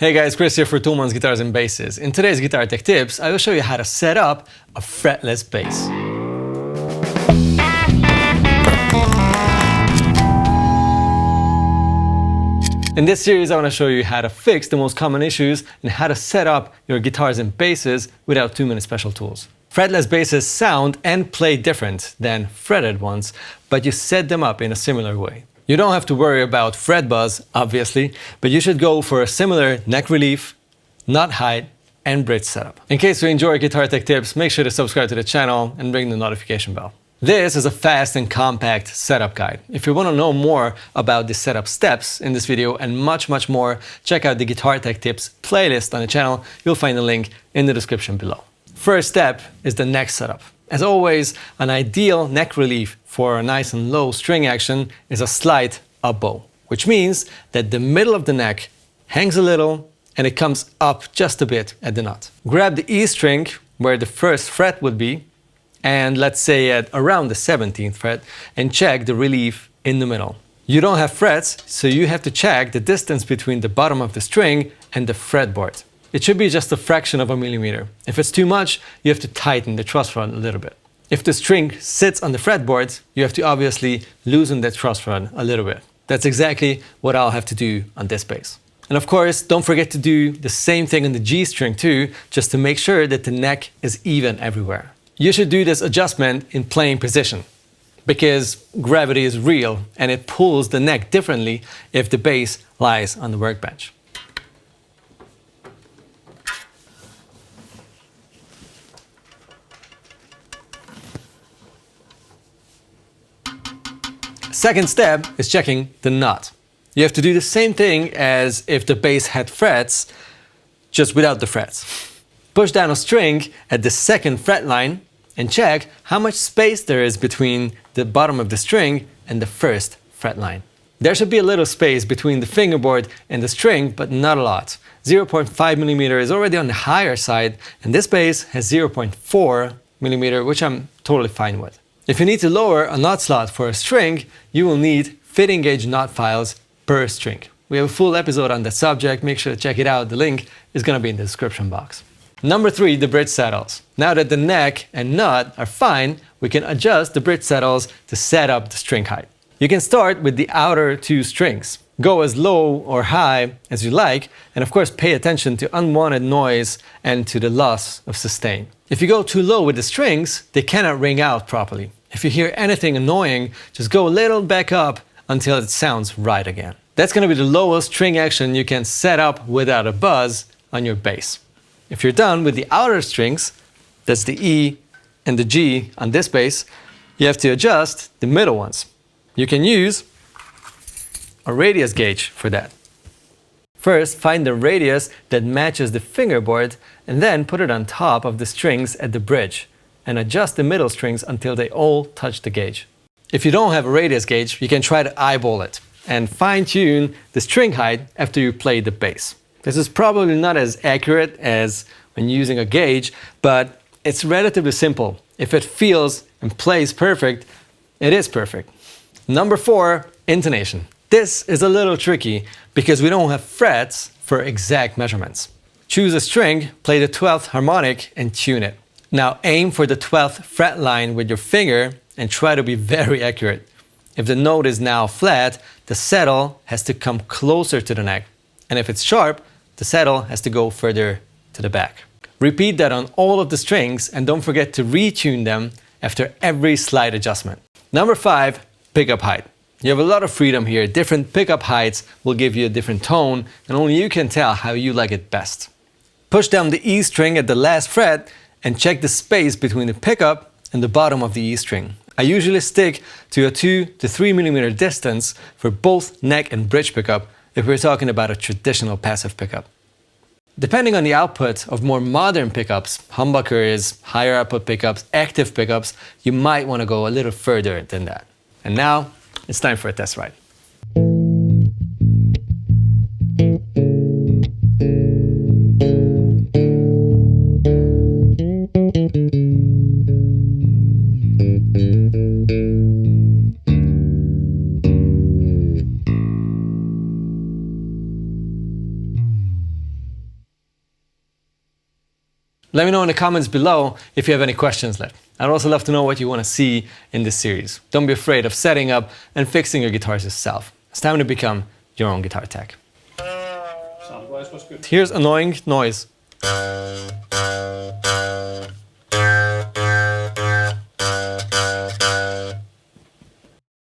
Hey guys, Chris here for Thomann Guitars and Basses. In today's Guitar Tech Tips, I will show you how to set up a fretless bass. In this series, I want to show you how to fix the most common issues and how to set up your guitars and basses without too many special tools. Fretless basses sound and play different than fretted ones, but you set them up in a similar way. You don't have to worry about fret buzz, obviously, but you should go for a similar neck relief, knot height, and bridge setup. In case you enjoy Guitar Tech Tips, make sure to subscribe to the channel and ring the notification bell. This is a fast and compact setup guide. If you want to know more about the setup steps in this video and much more, check out the Guitar Tech Tips playlist on the channel. You'll find the link in the description below. First step is the neck setup. As always, an ideal neck relief for a nice and low string action is a slight up bow, which means that the middle of the neck hangs a little and it comes up just a bit at the knot. Grab the E string where the first fret would be, and let's say at around the 17th fret, and check the relief in the middle. You don't have frets, so you have to check the distance between the bottom of the string and the fretboard. It should be just a fraction of a millimeter. If it's too much, you have to tighten the truss rod a little bit. If the string sits on the fretboard, you have to obviously loosen that truss rod a little bit. That's exactly what I'll have to do on this bass. And of course, don't forget to do the same thing on the G string too, just to make sure that the neck is even everywhere. You should do this adjustment in playing position, because gravity is real and it pulls the neck differently if the bass lies on the workbench. Second step is checking the knot. You have to do the same thing as if the bass had frets, just without the frets. Push down a string at the second fret line and check how much space there is between the bottom of the string and the first fret line. There should be a little space between the fingerboard and the string, but not a lot. 0.5 millimeter is already on the higher side, and this bass has 0.4 millimeter, which I'm totally fine with. If you need to lower a knot slot for a string, you will need fitting gauge knot files per string. We have a full episode on that subject, make sure to check it out, the link is going to be in the description box. Number 3, the bridge saddles. Now that the neck and knot are fine, we can adjust the bridge saddles to set up the string height. You can start with the outer 2 strings. Go as low or high as you like, and of course pay attention to unwanted noise and to the loss of sustain. If you go too low with the strings, they cannot ring out properly. If you hear anything annoying, just go a little back up until it sounds right again. That's going to be the lowest string action you can set up without a buzz on your bass. If you're done with the outer strings, that's the E and the G on this bass, you have to adjust the middle ones. You can use a radius gauge for that. First, find the radius that matches the fingerboard and then put it on top of the strings at the bridge and adjust the middle strings until they all touch the gauge. If you don't have a radius gauge, you can try to eyeball it and fine-tune the string height after you play the bass. This is probably not as accurate as when using a gauge, but it's relatively simple. If it feels and plays perfect, it is perfect. Number 4, intonation. This is a little tricky because we don't have frets for exact measurements. Choose a string, play the 12th harmonic and tune it. Now aim for the 12th fret line with your finger and try to be very accurate. If the note is now flat, the saddle has to come closer to the neck. And if it's sharp, the saddle has to go further to the back. Repeat that on all of the strings and don't forget to retune them after every slight adjustment. Number 5, pickup height. You have a lot of freedom here. Different pickup heights will give you a different tone and only you can tell how you like it best. Push down the E string at the last fret and check the space between the pickup and the bottom of the E string. I usually stick to a 2 to 3 millimeter distance for both neck and bridge pickup if we're talking about a traditional passive pickup. Depending on the output of more modern pickups, humbuckers, higher output pickups, active pickups, you might want to go a little further than that. And now, it's time for a test ride. Let me know in the comments below if you have any questions left. I'd also love to know what you want to see in this series. Don't be afraid of setting up and fixing your guitars yourself. It's time to become your own guitar tech. Sound-wise was good. Here's annoying noise.